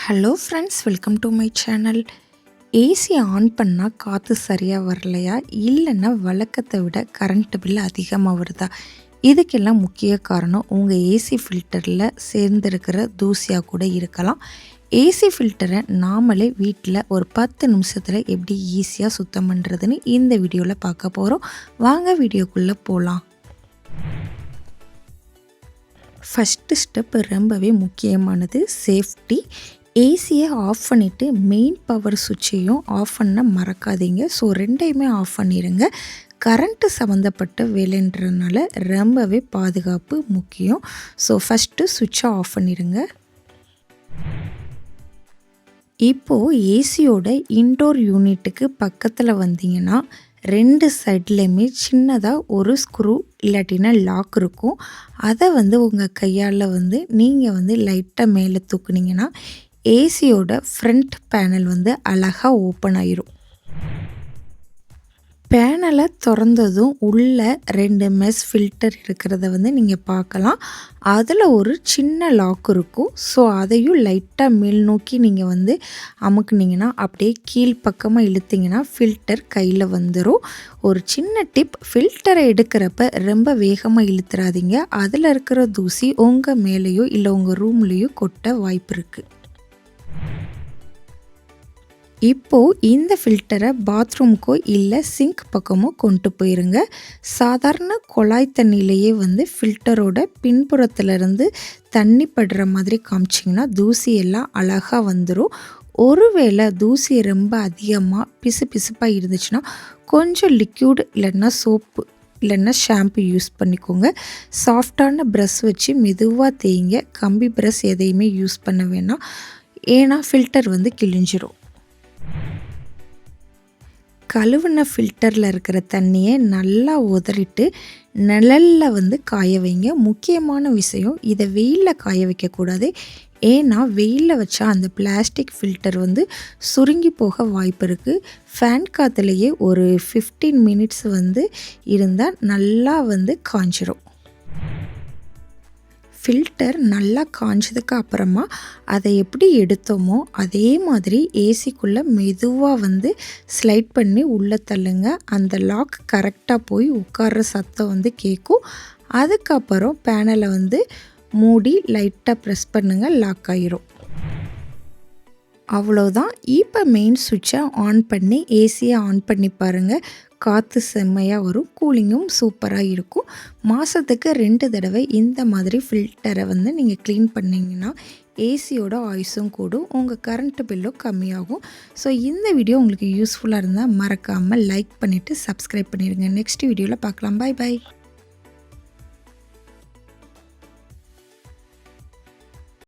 Hello friends, welcome to my channel. AC on பண்ணால் காற்று சரியாக வரலையா, இல்லைன்னா வழக்கத்தை விட கரண்ட் பில் அதிகமாக வருதா? இதுக்கெல்லாம் முக்கிய காரணம் உங்கள் ஏசி ஃபில்டரில் சேர்ந்துருக்கிற தூசியாக கூட இருக்கலாம். ஏசி ஃபில்டரை நாமளே வீட்டில் ஒரு 10 நிமிஷத்தில் எப்படி ஈஸியாக சுத்தம் பண்ணுறதுன்னு இந்த வீடியோவில் பார்க்க போகிறோம். வாங்க வீடியோக்குள்ளே போகலாம். ஃபஸ்ட்டு ஸ்டெப் ரொம்பவே முக்கியமானது, சேஃப்டி. ஏசியை ஆஃப் பண்ணிவிட்டு மெயின் பவர் சுவிட்சையும் ஆஃப் பண்ண மறக்காதீங்க. ஸோ ரெண்டையுமே ஆஃப் பண்ணிடுங்க. கரண்ட்டு சம்மந்தப்பட்ட வேலைன்றதுனால ரொம்பவே பாதுகாப்பு முக்கியம். ஸோ ஃபஸ்ட்டு சுவிட்சை ஆஃப் பண்ணிடுங்க. இப்போது ஏசியோட இன்டோர் யூனிட்டுக்கு பக்கத்தில் வந்தீங்கன்னா 2 சைட்லேயுமே சின்னதாக ஒரு ஸ்க்ரூ இல்லாட்டினா லாக் இருக்கும். அதை உங்கள் கையால் நீங்கள் லைட்டாக மேலே தூக்குனீங்கன்னா ஏசியோட ஃப்ரண்ட் பேனல் அழகாக ஓப்பன் ஆயிரும். பேனலை திறந்ததும் உள்ளே 2 மெஷ் ஃபில்டர் இருக்கிறத நீங்கள் பார்க்கலாம். அதில் ஒரு சின்ன லாக் இருக்கும். ஸோ அதையும் லைட்டாக மேல் நோக்கி நீங்கள் அமுக்குனிங்கன்னா அப்படியே கீழ்ப்பக்கமாக இழுத்திங்கன்னா ஃபில்டர் கையில் வந்துடும். ஒரு சின்ன டிப், ஃபில்டரை எடுக்கிறப்ப ரொம்ப வேகமாக இழுத்துறாதீங்க. அதில் இருக்கிற தூசி உங்கள் மேலேயோ இல்லை உங்கள் ரூம்லேயோ கொட்ட வாய்ப்பு இருக்குது. இப்போது இந்த ஃபில்டரை பாத்ரூமுக்கோ இல்லை சிங்க் பக்கமோ கொண்டு போயிருங்க. சாதாரண குழாய் தண்ணியிலேயே ஃபில்டரோட பின்புறத்துலேருந்து தண்ணி படுற மாதிரி காமிச்சிங்கன்னா தூசி எல்லாம் அழகாக வந்துடும். ஒருவேளை தூசி ரொம்ப அதிகமாக பிசுப்பாக இருந்துச்சுன்னா கொஞ்சம் லிக்யூட் இல்லைன்னா சோப்பு இல்லைன்னா ஷாம்பு யூஸ் பண்ணிக்கோங்க. சாஃப்டான ப்ரஷ் வச்சு மெதுவாக தேய்ங்க. கம்பி ப்ரஷ் எதையுமே யூஸ் பண்ண வேணாம், ஏன்னா ஃபில்டர் கிழிஞ்சிரும். கழுவுன ஃபில்டரில் இருக்கிற தண்ணியை நல்லா உதறிட்டு நிழலில் காய வைங்க. முக்கியமான விஷயம், இதை வெயிலில் காய வைக்கக்கூடாது. ஏன்னா வெயிலில் வச்சா அந்த பிளாஸ்டிக் ஃபில்டர் சுருங்கி போக வாய்ப்பு இருக்குது. ஃபேன் காற்றுலையே ஒரு 15 மினிட்ஸ் இருந்தால் நல்லா காஞ்சிரும். ஃபில்டர் நல்லா காஞ்சதுக்கு அப்புறமா அதை எப்படி எடுத்தோமோ அதே மாதிரி ஏசிக்குள்ளே மெதுவாக ஸ்லைட் பண்ணி உள்ளே தள்ளுங்க. அந்த லாக் கரெக்டாக போய் உட்கார்ற சத்தம் கேட்கும். அதுக்கப்புறம் பேனலை மூடி லைட்டாக ப்ரெஸ் பண்ணுங்கள், லாக் ஆயிரும். அவ்வளோதான். இப்போ மெயின் சுவிட்சை ஆன் பண்ணி ஏசியை ஆன் பண்ணி பாருங்கள். காற்று செம்மையாக வரும், கூலிங்கும் சூப்பராக இருக்கும். மாதத்துக்கு 2 தடவை இந்த மாதிரி ஃபில்டரை நீங்கள் க்ளீன் பண்ணிங்கன்னா ஏசியோட ஆயுஸும் கூடும், உங்கள் கரண்ட் பில்லும் கம்மியாகும். ஸோ இந்த வீடியோ உங்களுக்கு யூஸ்ஃபுல்லாக இருந்தால் மறக்காமல் லைக் பண்ணிவிட்டு சப்ஸ்கிரைப் பண்ணிடுங்க. நெக்ஸ்ட் வீடியோவில் பார்க்கலாம். பை.